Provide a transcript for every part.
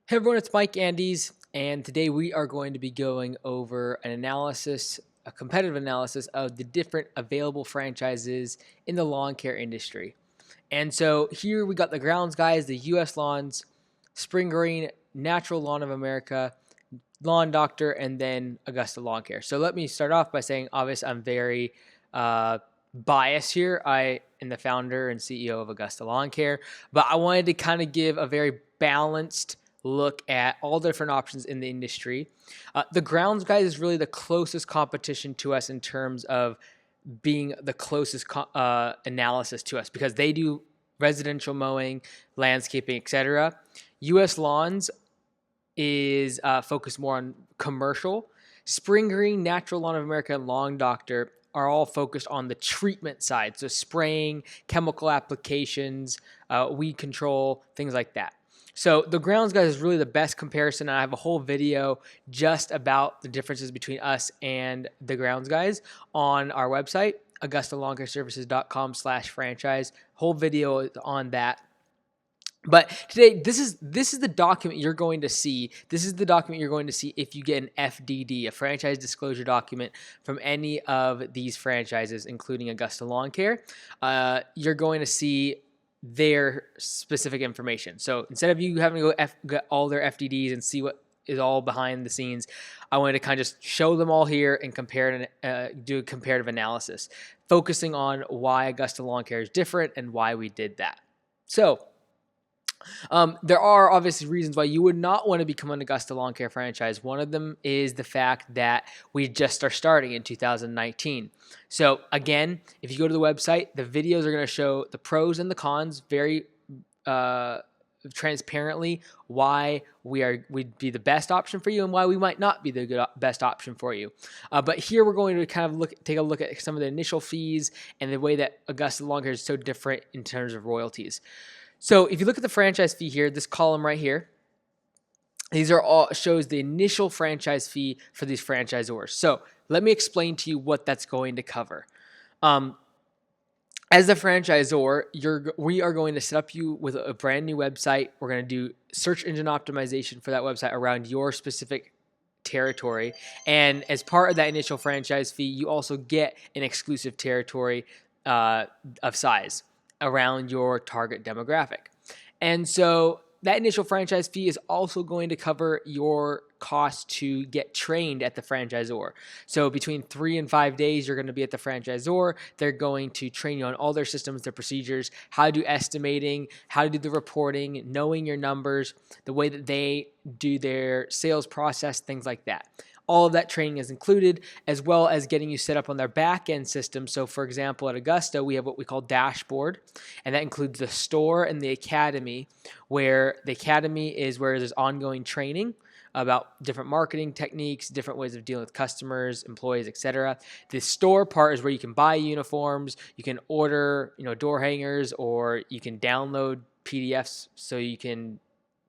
Hey everyone, it's Mike Andes, and today we are going to be going over a competitive analysis of the different available franchises in the lawn care industry. And so here we got the grounds guys, the US Lawns, Spring Green, Natural Lawn of America, Lawn Doctor, and then Augusta Lawn Care. So let me start off by saying, obviously, I'm very biased here. I am the founder and CEO of Augusta Lawn Care, but I wanted to kind of give a very balanced look at all the different options in the industry. The grounds guys is really the closest competition to us in terms of being the closest analysis to us because they do residential mowing, landscaping, etc. U.S. Lawns is focused more on commercial. Spring Green, Natural Lawn of America, and Lawn Doctor are all focused on the treatment side, so spraying, chemical applications, weed control, things like that. So the grounds guys is really the best comparison. I have a whole video just about the differences between us and the grounds guys on our website, augustalawncareservices.com/franchise. Whole video on that. But today, this is the document you're going to see. This is the document you're going to see if you get an FDD, a franchise disclosure document from any of these franchises, including Augusta Lawn Care. You're going to see their specific information. So instead of you having to get all their FDDs and see what is all behind the scenes, I wanted to kind of just show them all here and do a comparative analysis, focusing on why Augusta Lawn Care is different and why we did that. So there are obviously reasons why you would not want to become an Augusta Lawn Care franchise. One of them is the fact that we just are starting in 2019. So again, if you go to the website, the videos are going to show the pros and the cons very transparently, why we'd be the best option for you and why we might not be the best option for you. But here we're going to kind of take a look at some of the initial fees and the way that Augusta Lawn Care is so different in terms of royalties. So if you look at the franchise fee here, this column right here, these are all shows the initial franchise fee for these franchisors. So let me explain to you what that's going to cover. As a franchisor, we are going to set up you with a brand new website. We're going to do search engine optimization for that website around your specific territory. And as part of that initial franchise fee, you also get an exclusive territory of size around your target demographic. And so that initial franchise fee is also going to cover your cost to get trained at the franchisor. So between 3 and 5 days, you're going to be at the franchisor. They're going to train you on all their systems, their procedures, how to do estimating, how to do the reporting, knowing your numbers, the way that they do their sales process, things like that. All of that training is included, as well as getting you set up on their back-end system. So, for example, at Augusta, we have what we call dashboard, and that includes the store and the academy, where the academy is where there's ongoing training about different marketing techniques, different ways of dealing with customers, employees, etc. The store part is where you can buy uniforms, you can order, door hangers, or you can download PDFs so you can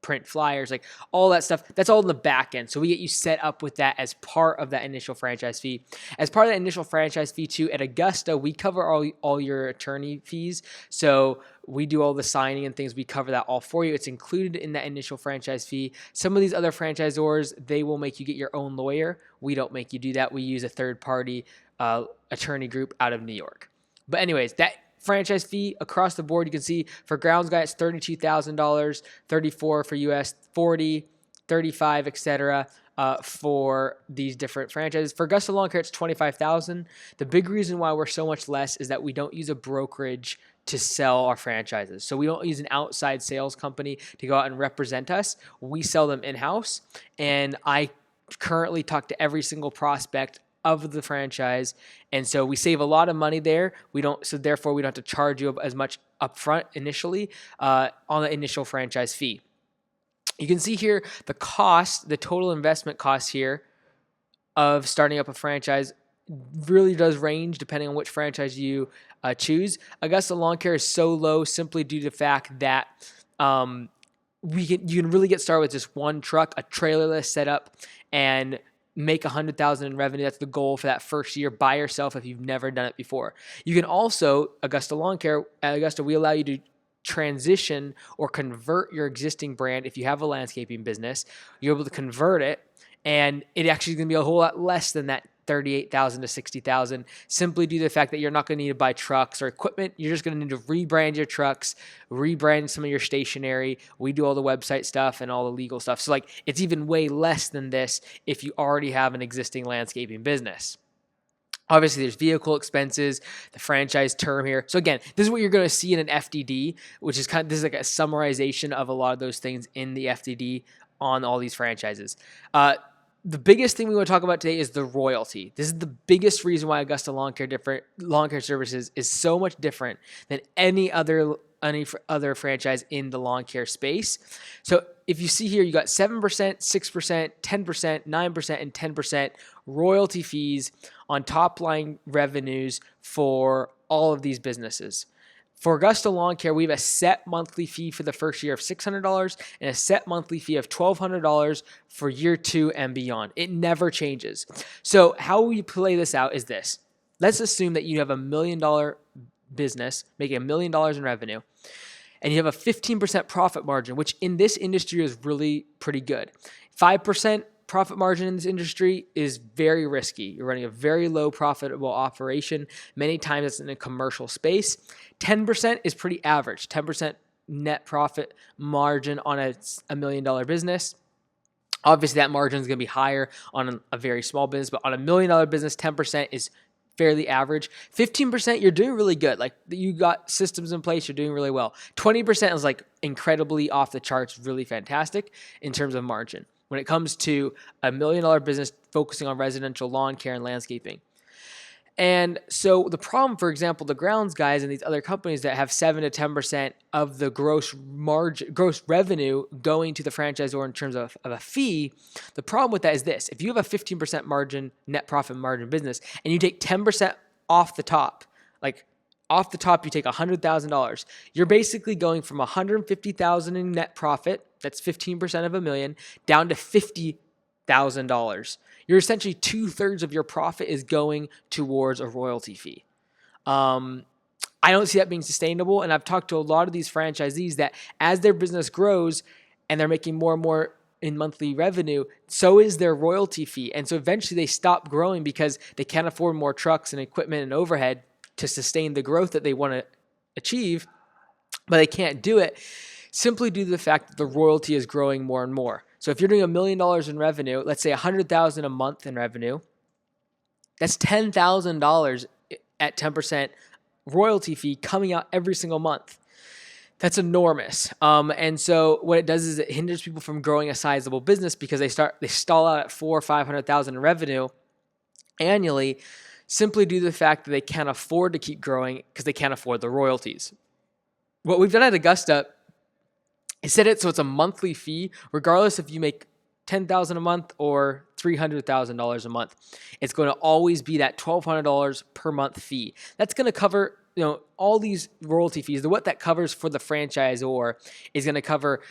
print flyers, like all that stuff. That's all in the back end. So we get you set up with that as part of that initial franchise fee. As part of that initial franchise fee too, at Augusta, we cover all your attorney fees. So we do all the signing and things. We cover that all for you. It's included in that initial franchise fee. Some of these other franchisors, they will make you get your own lawyer. We don't make you do that. We use a third-party attorney group out of New York. But anyways, that franchise fee across the board, you can see for grounds guy it's $32,000, $34,000 for US, $40,000, $35,000, etc. For these different franchises. For Augusta Lawn Care, it's $25,000. The big reason why we're so much less is that we don't use a brokerage to sell our franchises. So we don't use an outside sales company to go out and represent us. We sell them in-house, and I currently talk to every single prospect of the franchise, and so we save a lot of money there. Therefore we don't have to charge you as much upfront initially on the initial franchise fee. You can see here the total investment cost here of starting up a franchise really does range depending on which franchise you choose. Augusta Lawn Care is so low simply due to the fact that you can really get started with just one truck, a trailerless setup, and make $100,000 in revenue. That's the goal for that first year by yourself if you've never done it before. You can also, Augusta Lawn Care, at Augusta, we allow you to transition or convert your existing brand. If you have a landscaping business, you're able to convert it, and it actually is going to be a whole lot less than that 38,000 to 60,000, simply due to the fact that you're not going to need to buy trucks or equipment. You're just going to need to rebrand your trucks, rebrand some of your stationery. We do all the website stuff and all the legal stuff. So like, it's even way less than this if you already have an existing landscaping business. Obviously, there's vehicle expenses, the franchise term here. So again, this is what you're going to see in an FDD, which is this is like a summarization of a lot of those things in the FDD on all these franchises. The biggest thing we want to talk about today is the royalty. This is the biggest reason why Augusta Lawn Care Services is so much different than any other franchise in the lawn care space. So if you see here, you got 7%, 6%, 10%, 9%, and 10% royalty fees on top line revenues for all of these businesses. For Augusta Lawn Care, we have a set monthly fee for the first year of $600 and a set monthly fee of $1,200 for year 2 and beyond. It never changes. So how we play this out is this. Let's assume that you have $1 million business making $1 million in revenue, and you have a 15% profit margin, which in this industry is really pretty good. 5% profit margin in this industry is very risky. You're running a very low profitable operation. Many times it's in a commercial space. 10% is pretty average. 10% net profit margin on a $1 million business. Obviously, that margin is going to be higher on a very small business, but on a $1 million business, 10% is fairly average. 15%, you're doing really good. Like, you got systems in place, you're doing really well. 20% is like incredibly off the charts, really fantastic in terms of margin when it comes to $1 million business focusing on residential lawn care and landscaping. And so the problem, for example, the grounds guys and these other companies that have 7 to 10% of the gross revenue going to the franchisor in terms of a fee, the problem with that is this. If you have a 15% margin, net profit margin business, and you take 10% off the top, like off the top, you take $100,000, you're basically going from $150,000 in net profit, that's 15% of $1 million, down to $50,000. You're essentially 2/3 of your profit is going towards a royalty fee. I don't see that being sustainable. And I've talked to a lot of these franchisees that as their business grows and they're making more and more in monthly revenue, so is their royalty fee. And so eventually they stop growing because they can't afford more trucks and equipment and overhead to sustain the growth that they want to achieve, but they can't do it simply due to the fact that the royalty is growing more and more. So if you're doing $1 million in revenue, let's say $100,000 a month in revenue, that's $10,000 at 10% royalty fee coming out every single month. That's enormous. And so what it does is it hinders people from growing a sizable business because they stall out at $400,000 or $500,000 in revenue annually, simply due to the fact that they can't afford to keep growing because they can't afford the royalties. What we've done at Augusta is set it so it's a monthly fee, regardless if you make $10,000 a month or $300,000 a month. It's going to always be that $1,200 per month fee. That's going to cover all these royalty fees. What that covers for the franchisor is going to cover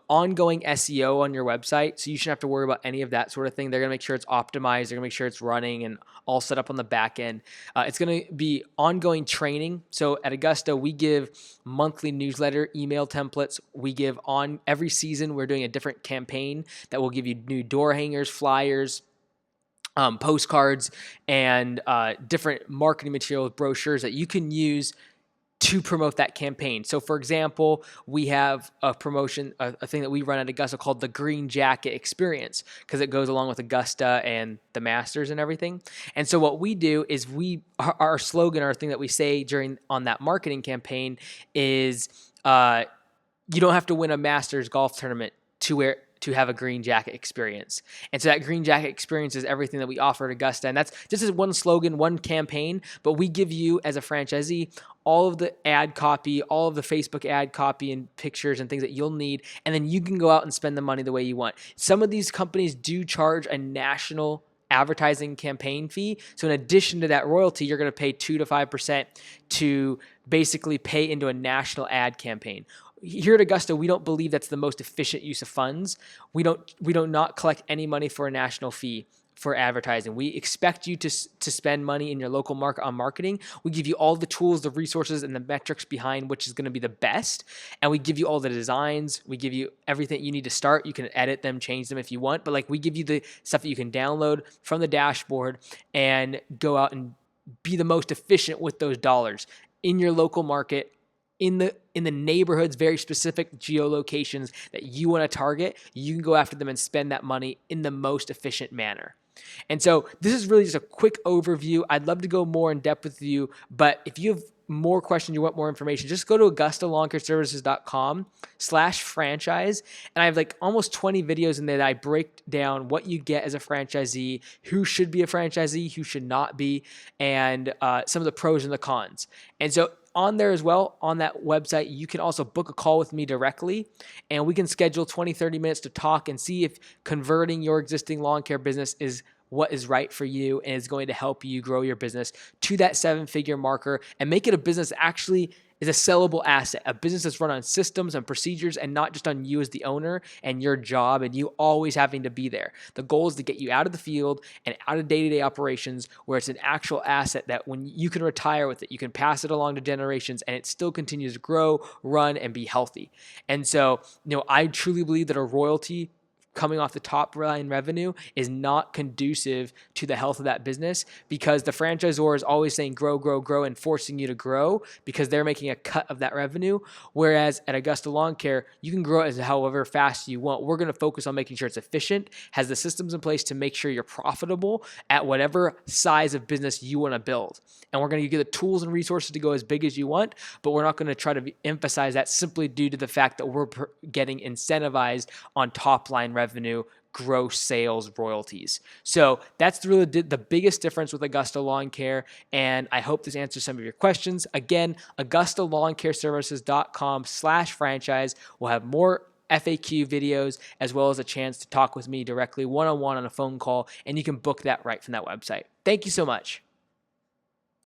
ongoing SEO on your website, so you shouldn't have to worry about any of that sort of thing. They're going to make sure it's optimized. They're going to make sure it's running and all set up on the back end. It's going to be ongoing training. So at Augusta, we give monthly newsletter email templates. We give on every season, we're doing a different campaign that will give you new door hangers, flyers, postcards, and different marketing materials, brochures that you can use to promote that campaign. So for example, we have a promotion, a thing that we run at Augusta called the Green Jacket Experience, because it goes along with Augusta and the Masters and everything. And so what we do is our slogan, our thing that we say on that marketing campaign is you don't have to win a Masters golf tournament to have a green jacket experience. And so that green jacket experience is everything that we offer at Augusta. And that's just as one slogan, one campaign, but we give you as a franchisee all of the ad copy, all of the Facebook ad copy and pictures and things that you'll need. And then you can go out and spend the money the way you want. Some of these companies do charge a national advertising campaign fee. So in addition to that royalty, you're going to pay 2 to 5% to basically pay into a national ad campaign. Here at Augusta, we don't believe that's the most efficient use of funds. We do not collect any money for a national fee. for advertising. We expect you to spend money in your local market on marketing. We give you all the tools, the resources, and the metrics behind which is going to be the best. And we give you all the designs. We give you everything you need to start. You can edit them, change them if you want. But like, we give you the stuff that you can download from the dashboard and go out and be the most efficient with those dollars in your local market, in the neighborhoods, very specific geolocations that you want to target. You can go after them and spend that money in the most efficient manner. And so this is really just a quick overview. I'd love to go more in depth with you, but if you have more questions, you want more information, just go to AugustaLawnCareServices.com/franchise. And I have like almost 20 videos in there that I break down what you get as a franchisee, who should be a franchisee, who should not be, and some of the pros and the cons. And so on there as well, on that website, you can also book a call with me directly, and we can schedule 20, 30 minutes to talk and see if converting your existing lawn care business is what is right for you and is going to help you grow your business to that 7-figure marker and make it a business that actually is a sellable asset, a business that's run on systems and procedures and not just on you as the owner and your job and you always having to be there. The goal is to get you out of the field and out of day-to-day operations where it's an actual asset that when you can retire with it, you can pass it along to generations and it still continues to grow, run, and be healthy. And so, I truly believe that a royalty coming off the top line revenue is not conducive to the health of that business, because the franchisor is always saying grow, grow, grow and forcing you to grow because they're making a cut of that revenue. Whereas at Augusta Lawn Care, you can grow as however fast you want. We're going to focus on making sure it's efficient, has the systems in place to make sure you're profitable at whatever size of business you want to build. And we're going to give you the tools and resources to go as big as you want, but we're not going to try to emphasize that simply due to the fact that we're getting incentivized on top line revenue, gross sales, royalties. So that's really the biggest difference with Augusta Lawn Care, and I hope this answers some of your questions. Again, AugustaLawnCareServices.com/franchise. We'll have more FAQ videos as well as a chance to talk with me directly one-on-one on a phone call, and you can book that right from that website. Thank you so much.